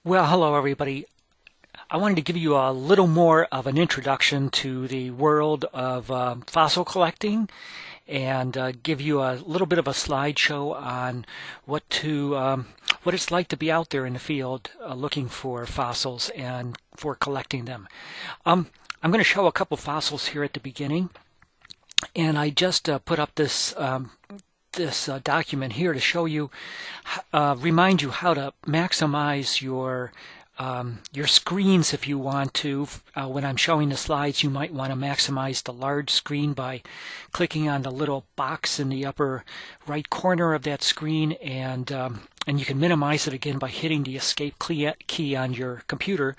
Well, hello everybody. I wanted to give you a little more of an introduction to the world of fossil collecting and give you a little bit of a slideshow on what it's like to be out there in the field looking for fossils and for collecting them. I'm going to show a couple fossils here at the beginning, and I just put up this document here to show you, remind you how to maximize your screens if you want to. When I'm showing the slides, you might want to maximize the large screen by clicking on the little box in the upper right corner of that screen, and you can minimize it again by hitting the escape key on your computer.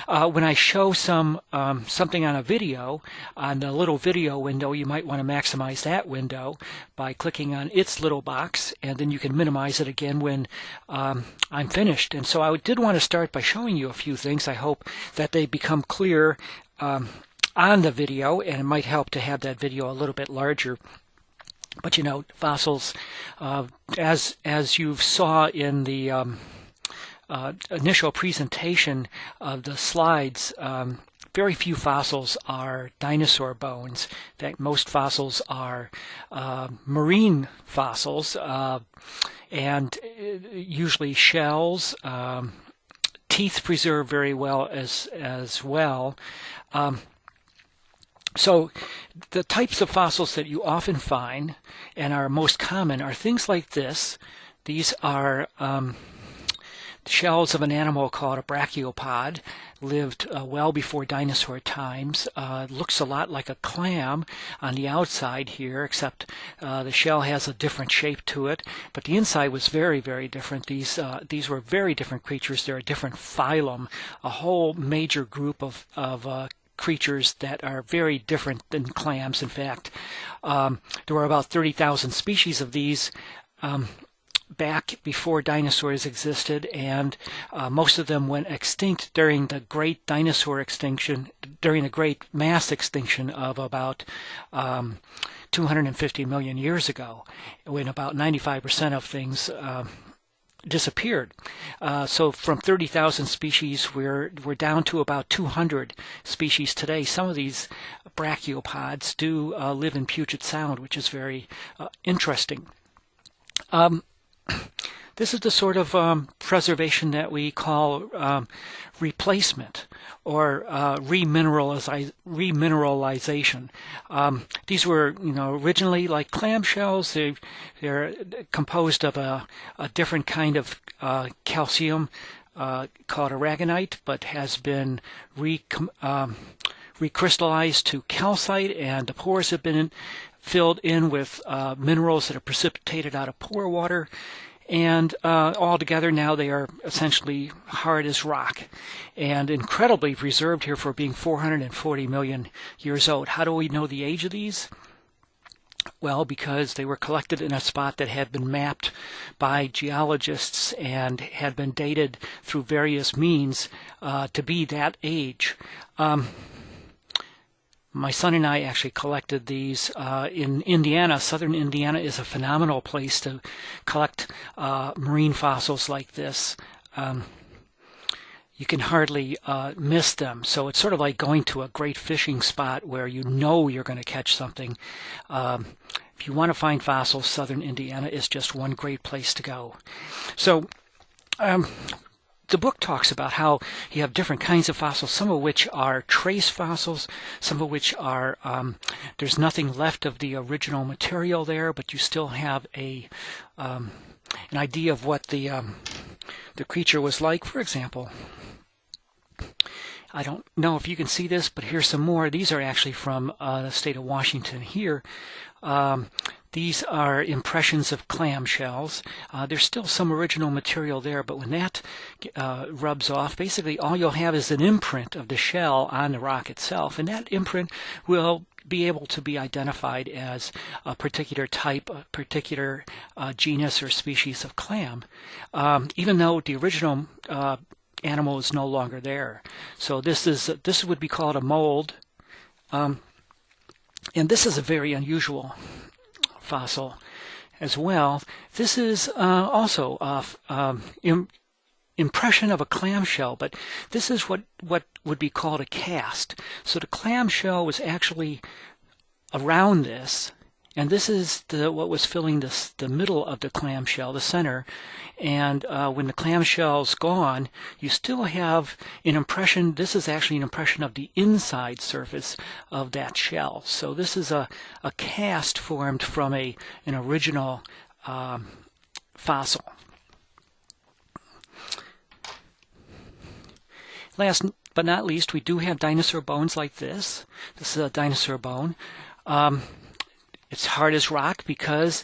When I show something on a video, on the little video window, you might want to maximize that window by clicking on its little box, and then you can minimize it again when I'm finished. And so I did want to start by showing you a few things. I hope that they become clear on the video, and it might help to have that video a little bit larger. But you know, fossils, as you saw in the initial presentation of the slides, very few fossils are dinosaur bones. In fact, most fossils are marine fossils, and usually shells, teeth preserved very well as well. So the types of fossils that you often find and are most common are things like this. These are shells of an animal called a brachiopod, lived well before dinosaur times. Looks a lot like a clam on the outside here, except the shell has a different shape to it, but the inside was very, very different. These were very different creatures. They're a different phylum, a whole major group of creatures that are very different than clams. In fact, there were about 30,000 species of these back before dinosaurs existed, and most of them went extinct during the great dinosaur extinction, during the great mass extinction of about 250 million years ago, when about 95% of things disappeared. So from 30,000 species, we're down to about 200 species today. Some of these brachiopods do live in Puget Sound, which is very interesting. This is the sort of preservation that we call replacement or remineralization. These were, originally like clam shells. They're composed of a different kind of calcium called aragonite, but has been recrystallized to calcite, and the pores have been filled in with minerals that are precipitated out of pore water. And all together now they are essentially hard as rock and incredibly preserved here for being 440 million years old. How do we know the age of these? Well, because they were collected in a spot that had been mapped by geologists and had been dated through various means to be that age. My son and I actually collected these in Indiana. Southern Indiana is a phenomenal place to collect marine fossils like this. You can hardly miss them. So it's sort of like going to a great fishing spot where you know you're going to catch something. If you want to find fossils, Southern Indiana is just one great place to go. So the book talks about how you have different kinds of fossils, some of which are trace fossils, some of which are, there's nothing left of the original material there, but you still have an idea of what the creature was like. For example, I don't know if you can see this, but here's some more. These are actually from the state of Washington here. These are impressions of clam shells. There's still some original material there, but when that rubs off, basically all you'll have is an imprint of the shell on the rock itself, and that imprint will be able to be identified as a particular type, a particular genus or species of clam, even though the original animal is no longer there. So this would be called a mold, and this is a very unusual fossil as well. This is also impression of a clamshell, but this is what would be called a cast. So the clamshell was actually around this, and this is what was filling the middle of the clamshell, the center. And when the clamshell's gone, you still have an impression. This is actually an impression of the inside surface of that shell. So this is a cast formed from an original fossil. Last but not least, we do have dinosaur bones like this. This is a dinosaur bone. It's hard as rock because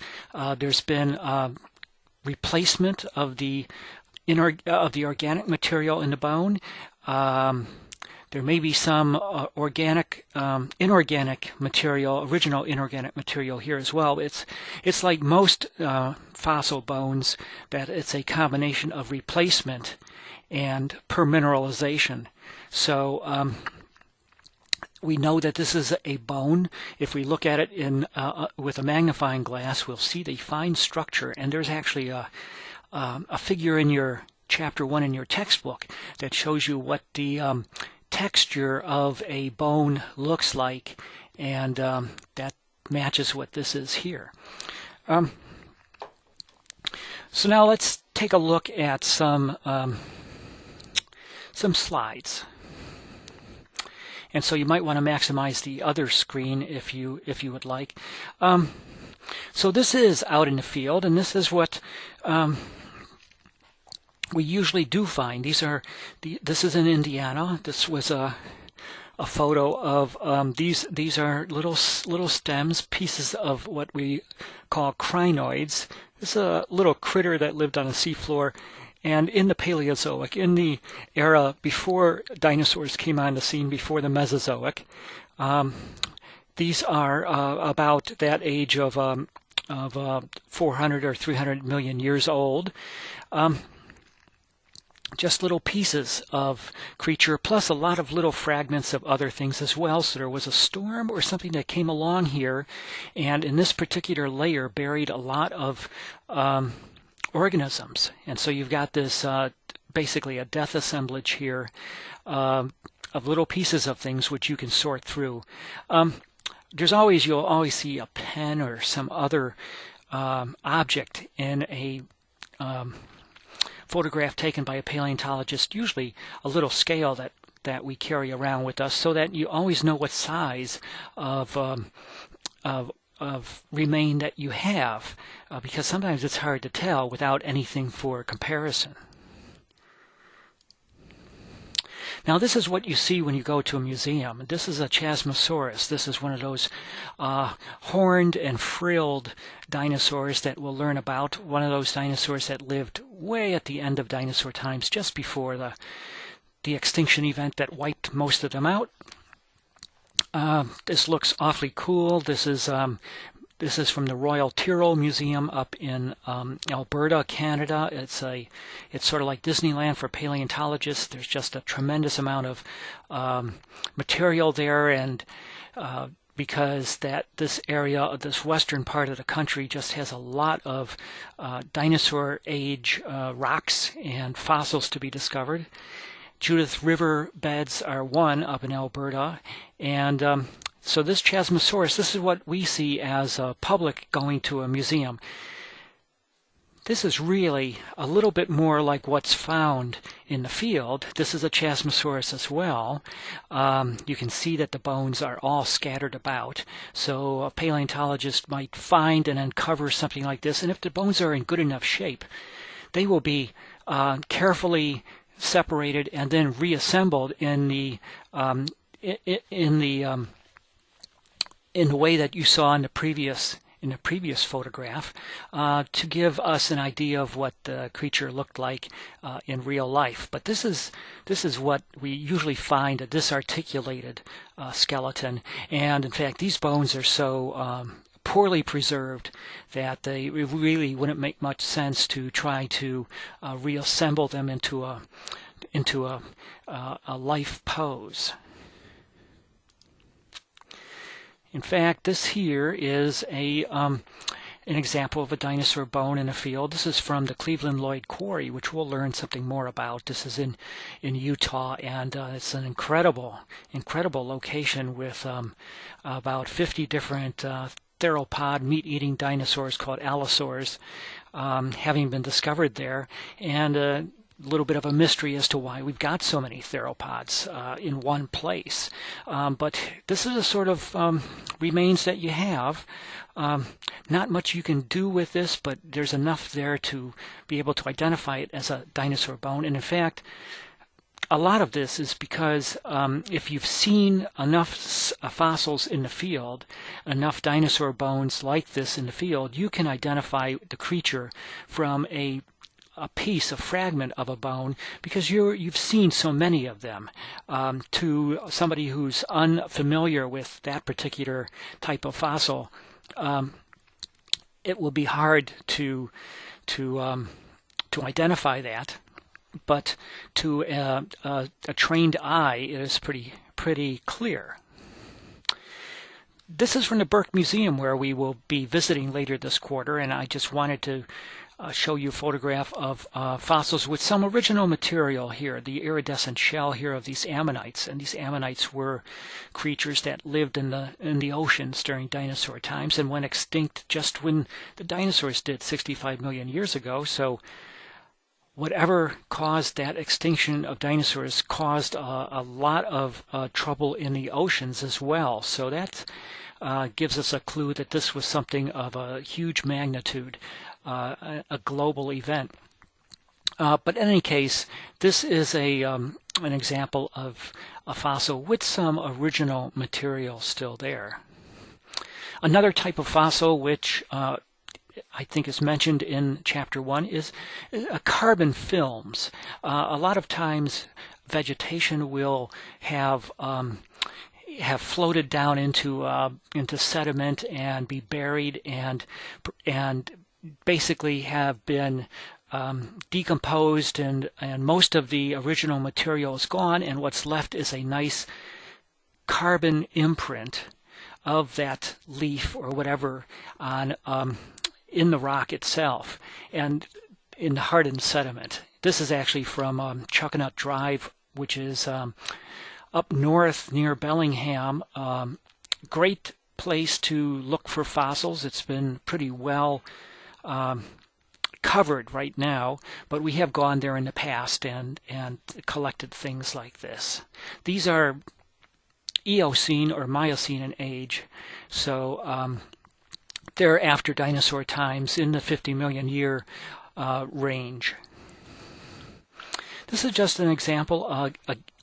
there's been replacement of the organic material in the bone. There may be some inorganic material, original inorganic material here as well. It's like most fossil bones, that it's a combination of replacement and permineralization. So we know that this is a bone. If we look at it with a magnifying glass, we'll see the fine structure. And there's actually a figure in your chapter 1 in your textbook that shows you what the texture of a bone looks like, and that matches what this is here. So now let's take a look at some slides. And so you might want to maximize the other screen if you would like. So this is out in the field, and this is what we usually do find. This is in Indiana. This was a photo of these are little stems, pieces of what we call crinoids. This is a little critter that lived on the seafloor. And in the Paleozoic, in the era before dinosaurs came on the scene, before the Mesozoic, these are about that age of 400 or 300 million years old. Just little pieces of creature, plus a lot of little fragments of other things as well. So there was a storm or something that came along here, and in this particular layer buried a lot of organisms. And so you've got this basically a death assemblage here of little pieces of things which you can sort through. You'll always see a pen or some other object in a photograph taken by a paleontologist, usually a little scale that we carry around with us, so that you always know what size of remain that you have, because sometimes it's hard to tell without anything for comparison. Now this is what you see when you go to a museum. This is a Chasmosaurus. This is one of those horned and frilled dinosaurs that we'll learn about. One of those dinosaurs that lived way at the end of dinosaur times, just before the extinction event that wiped most of them out. This looks awfully cool. This is from the Royal Tyrrell Museum up in Alberta, Canada. It's sort of like Disneyland for paleontologists. There's just a tremendous amount of material there, and because this area, this western part of the country, just has a lot of dinosaur age rocks and fossils to be discovered. Judith River beds are one up in Alberta, and so this Chasmosaurus, this is what we see as a public going to a museum. This is really a little bit more like what's found in the field. This is a Chasmosaurus as well. You can see that the bones are all scattered about. So a paleontologist might find and uncover something like this, and if the bones are in good enough shape, they will be carefully separated and then reassembled in the way that you saw in the previous photograph, to give us an idea of what the creature looked like in real life. But this is what we usually find, a disarticulated skeleton, and in fact these bones are so poorly preserved that it really wouldn't make much sense to try to reassemble them into a life pose. In fact, this here is an example of a dinosaur bone in a field. This is from the Cleveland Lloyd Quarry, which we'll learn something more about. This is in Utah, and it's an incredible location with about 50 different theropod meat-eating dinosaurs called allosaurs having been discovered there, and a little bit of a mystery as to why we've got so many theropods in one place. But this is a sort of remains that you have. Not much you can do with this, but there's enough there to be able to identify it as a dinosaur bone. And in fact, a lot of this is because if you've seen enough fossils in the field, enough dinosaur bones like this in the field, you can identify the creature from a piece, a fragment of a bone, because you've seen so many of them. To somebody who's unfamiliar with that particular type of fossil, it will be hard to identify that. But to a trained eye, it is pretty clear. This is from the Burke Museum, where we will be visiting later this quarter, and I just wanted to show you a photograph of fossils with some original material here, the iridescent shell here of these ammonites. And these ammonites were creatures that lived in the oceans during dinosaur times and went extinct just when the dinosaurs did 65 million years ago. So whatever caused that extinction of dinosaurs caused a lot of trouble in the oceans as well. So that gives us a clue that this was something of a huge magnitude, a global event. But in any case, this is an example of a fossil with some original material still there. Another type of fossil which I think is mentioned in Chapter 1 is carbon films. A lot of times vegetation will have floated down into sediment and be buried and basically have been decomposed, and most of the original material is gone, and what's left is a nice carbon imprint of that leaf or whatever on in the rock itself and in hardened sediment. This is actually from Chuckanut Drive, which is up north near Bellingham. Great place to look for fossils. It's been pretty well covered right now, but we have gone there in the past and collected things like this. These are Eocene or Miocene in age, so they're after dinosaur times in the 50 million year range. This is just an example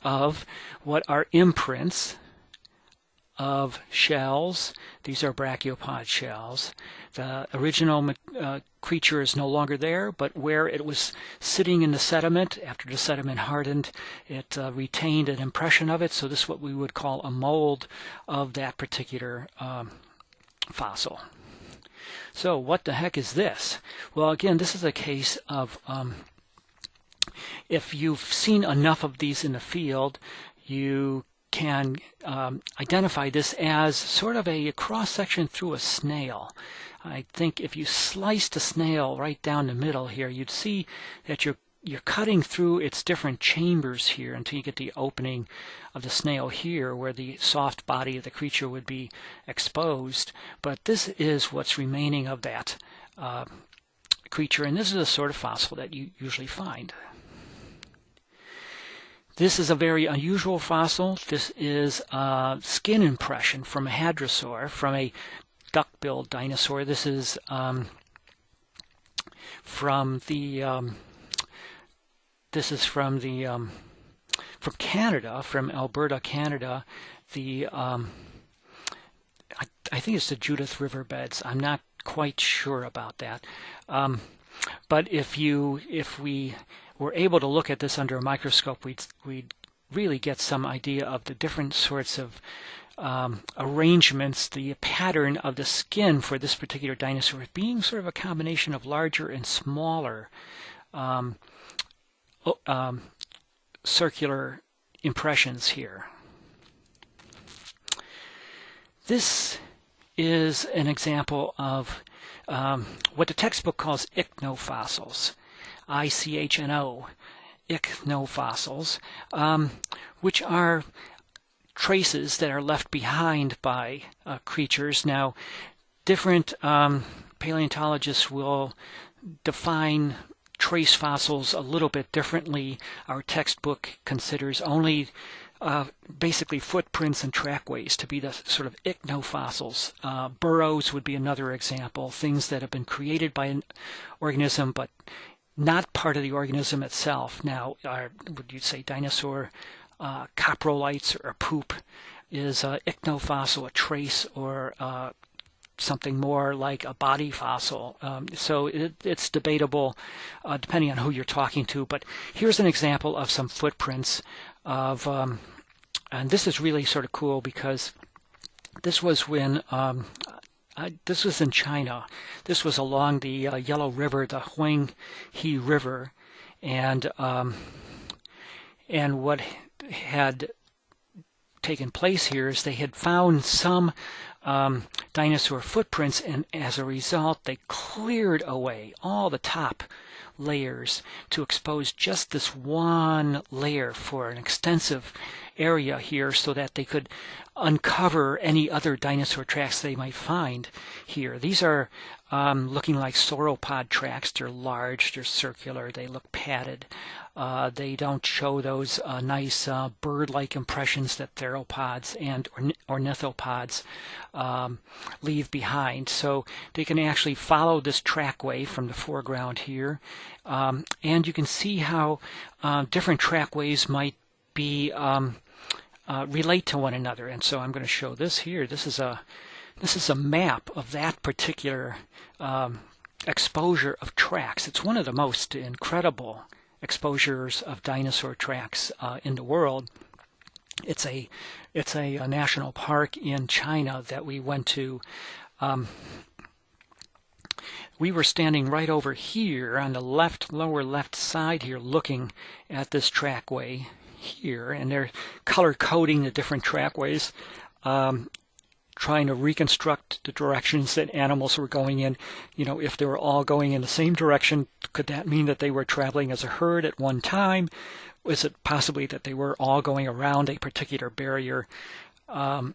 of what are imprints of shells. These are brachiopod shells. The original creature is no longer there, but where it was sitting in the sediment, after the sediment hardened, it retained an impression of it. So this is what we would call a mold of that particular fossil. So what the heck is this? Well, again, this is a case of if you've seen enough of these in the field, you can identify this as sort of a cross-section through a snail. I think if you sliced a snail right down the middle here, you'd see that you're cutting through its different chambers here until you get the opening of the snail here where the soft body of the creature would be exposed. But this is what's remaining of that creature, and this is the sort of fossil that you usually find. This is a very unusual fossil. This is a skin impression from a hadrosaur, from a duck-billed dinosaur. This is from Canada, from Alberta, Canada. I think it's the Judith River beds. I'm not quite sure about that. But if we were able to look at this under a microscope, we'd really get some idea of the different sorts of arrangements, the pattern of the skin for this particular dinosaur being sort of a combination of larger and smaller circular impressions here. This is an example of what the textbook calls ichnofossils, I-C-H-N-O, ichnofossils, which are traces that are left behind by creatures. Now, different paleontologists will define trace fossils a little bit differently. Our textbook considers only basically footprints and trackways to be the sort of ichnofossils. Burrows would be another example, things that have been created by an organism but not part of the organism itself. Now, would you say dinosaur coprolites or poop is a ichnofossil, a trace, or something more like a body fossil? So it's debatable depending on who you're talking to. But here's an example of some footprints of, and this is really sort of cool because this was when this was in China. This was along the Yellow River, the Huanghe River, and what had taken place here is they had found some dinosaur footprints, and as a result they cleared away all the top layers to expose just this one layer for an extensive area here so that they could uncover any other dinosaur tracks they might find here. These are looking like sauropod tracks. They're large, they're circular, they look padded. They don't show those nice bird-like impressions that theropods and ornithopods leave behind. So they can actually follow this trackway from the foreground here, and you can see how different trackways might be relate to one another. And so I'm going to show this here. This is a map of that particular exposure of tracks. It's one of the most incredible exposures of dinosaur tracks in the world. It's a national park in China that we went to. We were standing right over here on the lower left side here, looking at this trackway here, and they're color coding the different trackways, trying to reconstruct the directions that animals were going in. You know, if they were all going in the same direction, could that mean that they were traveling as a herd at one time? Was it possibly that they were all going around a particular barrier? And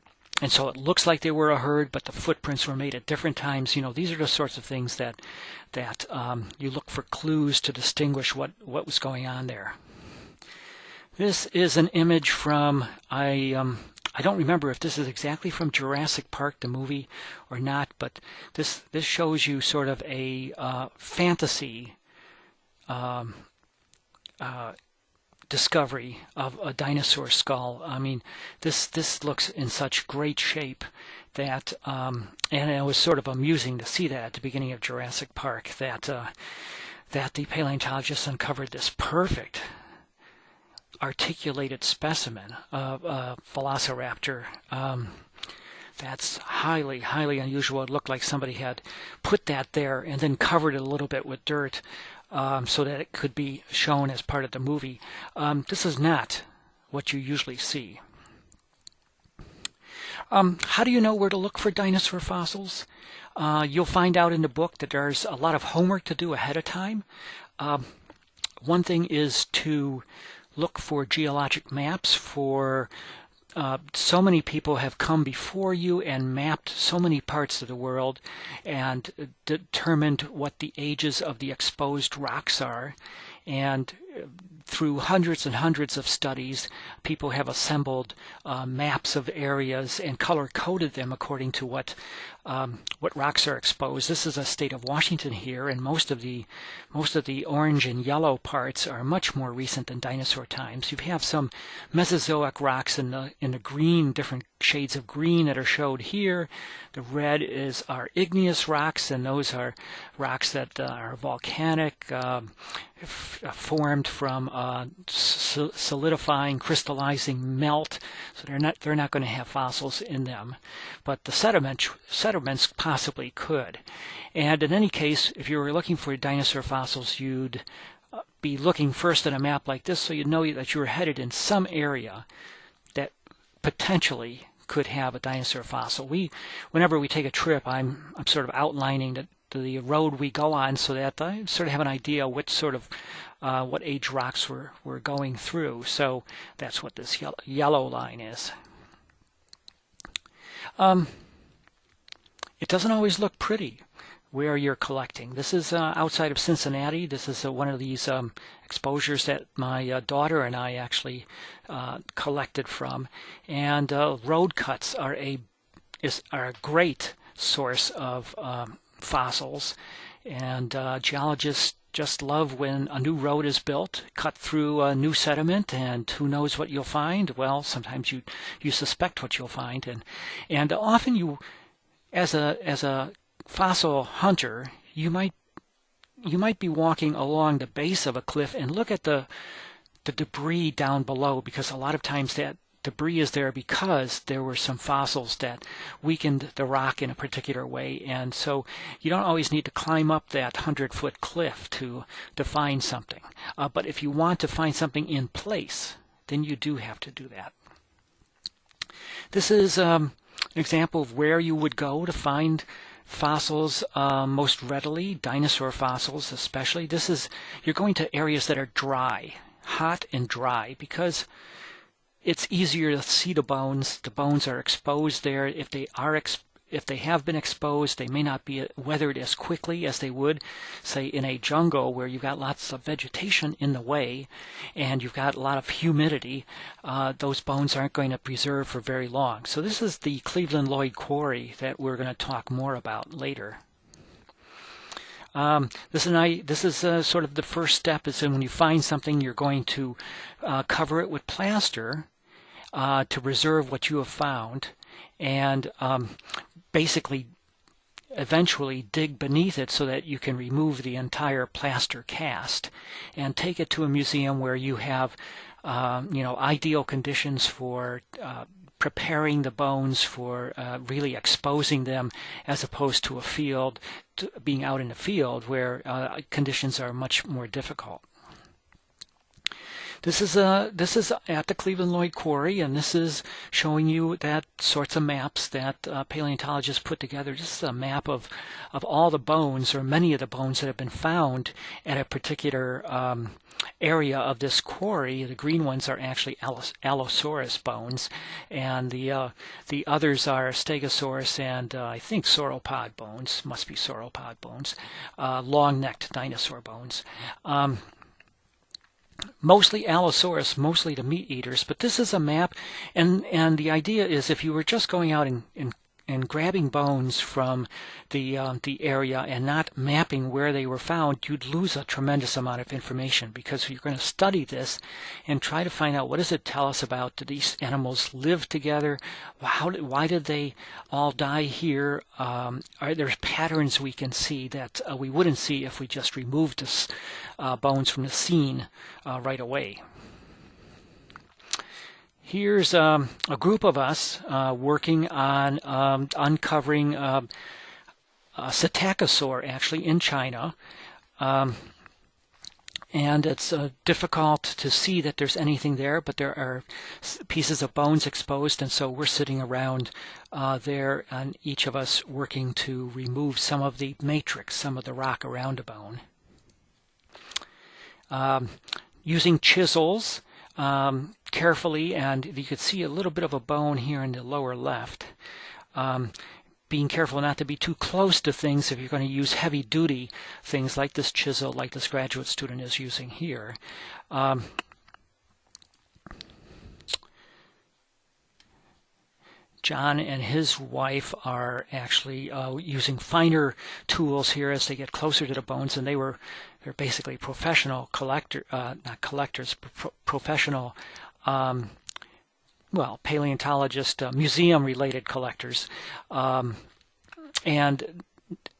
so it looks like they were a herd, but the footprints were made at different times. You know, these are the sorts of things that you look for clues to distinguish what was going on there. This is an image from, I don't remember if this is exactly from Jurassic Park, the movie, or not, but this shows you sort of a fantasy discovery of a dinosaur skull. I mean, this looks in such great shape that, and it was sort of amusing to see that at the beginning of Jurassic Park, that the paleontologists uncovered this perfect articulated specimen of Velociraptor. That's highly, highly unusual. It looked like somebody had put that there and then covered it a little bit with dirt so that it could be shown as part of the movie. This is not what you usually see. How do you know where to look for dinosaur fossils? You'll find out in the book that there's a lot of homework to do ahead of time. One thing is to look for geologic maps. For so many people have come before you and mapped so many parts of the world and determined what the ages of the exposed rocks are. And through hundreds and hundreds of studies, people have assembled maps of areas and color-coded them according to what rocks are exposed. This is a state of Washington here, and most of the orange and yellow parts are much more recent than dinosaur times. You have some Mesozoic rocks in the green, different shades of green that are showed here. The red are igneous rocks, and those are rocks that are volcanic, formed from solidifying, crystallizing melt. So they're not going to have fossils in them, but the sediments possibly could. And in any case, if you were looking for dinosaur fossils, you'd be looking first at a map like this, so you'd know that you were headed in some area that potentially could have a dinosaur fossil. Whenever we take a trip, I'm sort of outlining the road we go on, so that I sort of have an idea which sort of what age rocks we're going through. So that's what this yellow line is. It doesn't always look pretty where you're collecting. This is outside of Cincinnati. This is one of these exposures that my daughter and I actually collected from. And road cuts are a great source of fossils. And geologists just love when a new road is built, cut through new sediment, and who knows what you'll find. Well, sometimes you suspect what you'll find, and often you, as a fossil hunter, you might be walking along the base of a cliff and look at the debris down below, because a lot of times that debris is there because there were some fossils that weakened the rock in a particular way. And so you don't always need to climb up that 100-foot cliff to find something. But if you want to find something in place, then you do have to do that. This is an example of where you would go to find fossils most readily, dinosaur fossils especially. You're going to areas that are dry, hot and dry, because it's easier to see the bones. The bones are exposed there. If they have been exposed, they may not be weathered as quickly as they would, say, in a jungle where you've got lots of vegetation in the way and you've got a lot of humidity. Those bones aren't going to preserve for very long. So this is the Cleveland Lloyd Quarry that we're going to talk more about later. This is sort of the first step. Is when you find something, you're going to cover it with plaster to preserve what you have found, and basically eventually dig beneath it so that you can remove the entire plaster cast and take it to a museum where you have ideal conditions for preparing the bones for really exposing them, as opposed to being out in the field where conditions are much more difficult. This is at the Cleveland Lloyd Quarry, and this is showing you that sorts of maps that paleontologists put together. This is a map of all the bones, or many of the bones, that have been found at a particular area of this quarry. The green ones are actually Allosaurus bones, and the others are Stegosaurus and I think sauropod bones. Must be sauropod bones, long-necked dinosaur bones. Mostly Allosaurus, mostly the meat eaters, but this is a map, and the idea is if you were just going out and grabbing bones from the area and not mapping where they were found, you'd lose a tremendous amount of information, because you're going to study this and try to find out, what does it tell us about, do these animals live together? Why did they all die here? Are there patterns we can see that we wouldn't see if we just removed the bones from the scene right away? Here's a group of us working on uncovering a Psittacosaur, actually, in China. And it's difficult to see that there's anything there, but there are pieces of bones exposed, and so we're sitting around there, and each of us working to remove some of the matrix, some of the rock around a bone. Using chisels, carefully, and you could see a little bit of a bone here in the lower left. Being careful not to be too close to things if you're going to use heavy-duty things like this chisel, like this graduate student is using here. John and his wife are actually using finer tools here as they get closer to the bones, and they're basically professional professional paleontologist, museum-related collectors, and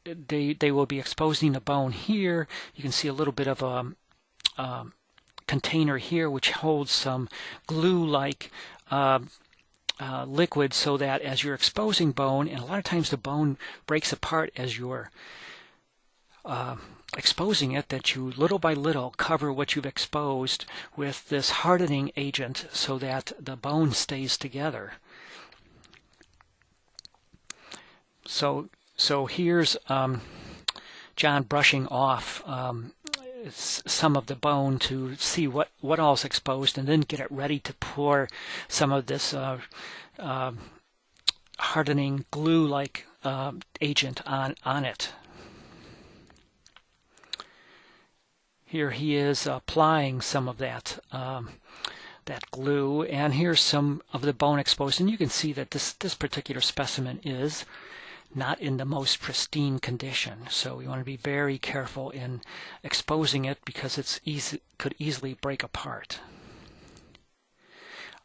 they will be exposing the bone here. You can see a little bit of a container here which holds some glue-like liquid, so that as you're exposing bone, and a lot of times the bone breaks apart as you're exposing it, that you little by little cover what you've exposed with this hardening agent so that the bone stays together. So here's John brushing off some of the bone to see what all is exposed, and then get it ready to pour some of this hardening glue-like agent on it. Here he is applying some of that glue, and here's some of the bone exposed, and you can see that this particular specimen is not in the most pristine condition, so we want to be very careful in exposing it because it's could easily break apart.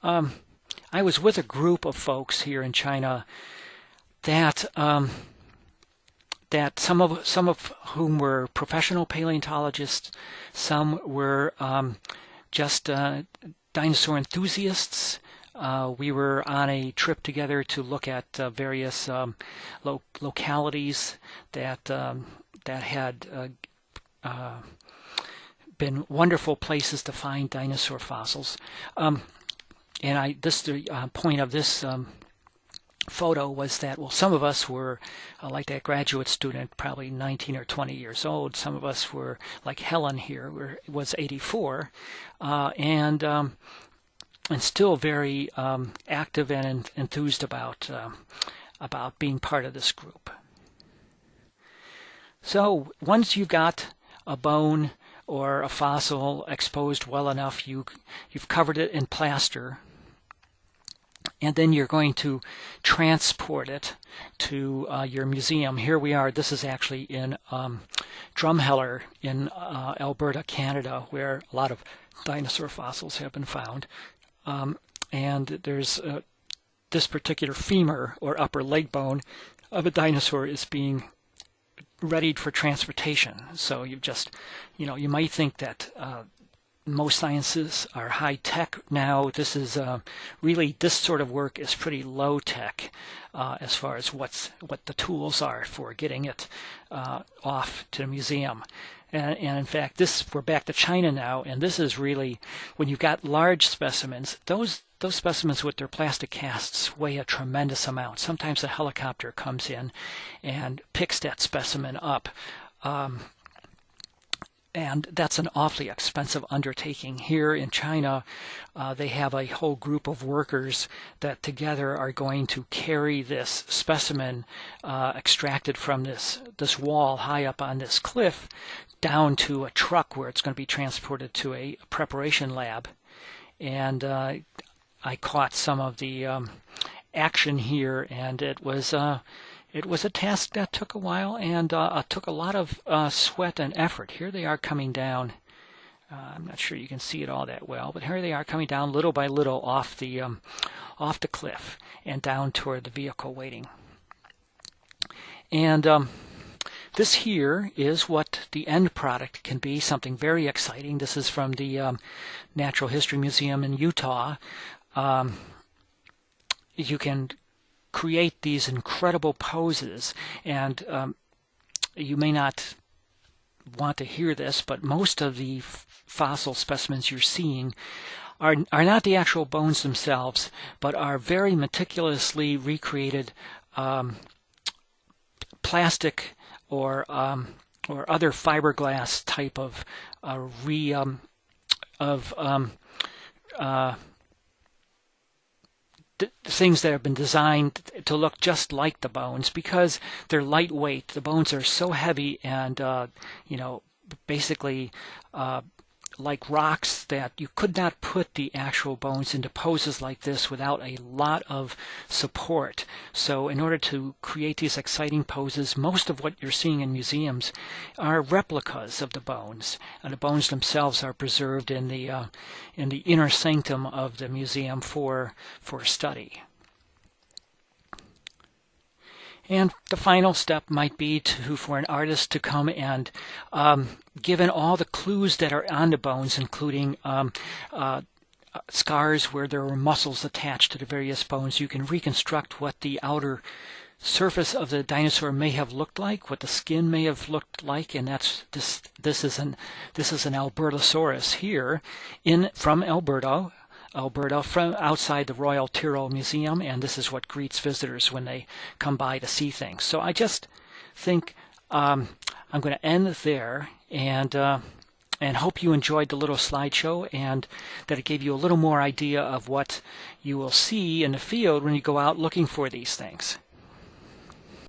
I was with a group of folks here in China that some of whom were professional paleontologists, some were just dinosaur enthusiasts. We were on a trip together to look at various localities that had been wonderful places to find dinosaur fossils. And the point of this photo was that, well, some of us were like that graduate student, probably 19 or 20 years old. Some of us were like Helen here, was 84, and still very active and enthused about being part of this group. So once you've got a bone or a fossil exposed well enough, you've covered it in plaster, and then you're going to transport it to your museum. Here we are. This is actually in Drumheller in Alberta, Canada, where a lot of dinosaur fossils have been found. And there's this particular femur or upper leg bone of a dinosaur is being readied for transportation. So you might think that most sciences are high tech now. This is really, this sort of work is pretty low tech as far as what the tools are for getting it off to the museum. And in fact, we're back to China now, and this is really, when you've got large specimens, those specimens with their plastic casts weigh a tremendous amount. Sometimes a helicopter comes in and picks that specimen up. And that's an awfully expensive undertaking. Here in China, they have a whole group of workers that together are going to carry this specimen extracted from this wall high up on this cliff down to a truck where it's going to be transported to a preparation lab. And I caught some of the action here, and it was a task that took a while and took a lot of sweat and effort. Here they are coming down. I'm not sure you can see it all that well, but here they are coming down little by little off the cliff and down toward the vehicle waiting. And this here is what the end product can be, something very exciting. This is from the Natural History Museum in Utah. You can create these incredible poses, and you may not want to hear this, but most of the fossil specimens you're seeing are not the actual bones themselves, but are very meticulously recreated plastic or other fiberglass type of things that have been designed to look just like the bones because they're lightweight. The bones are so heavy and basically like rocks that you could not put the actual bones into poses like this without a lot of support. So in order to create these exciting poses, most of what you're seeing in museums are replicas of the bones, and the bones themselves are preserved in the inner sanctum of the museum for study. And the final step might be for an artist to come and, given all the clues that are on the bones, including scars where there were muscles attached to the various bones, you can reconstruct what the outer surface of the dinosaur may have looked like, what the skin may have looked like, and this is an Albertosaurus here from Alberta, from outside the Royal Tyrrell Museum, and this is what greets visitors when they come by to see things. So I just think I I'm going to end there, and hope you enjoyed the little slideshow and that it gave you a little more idea of what you will see in the field when you go out looking for these things.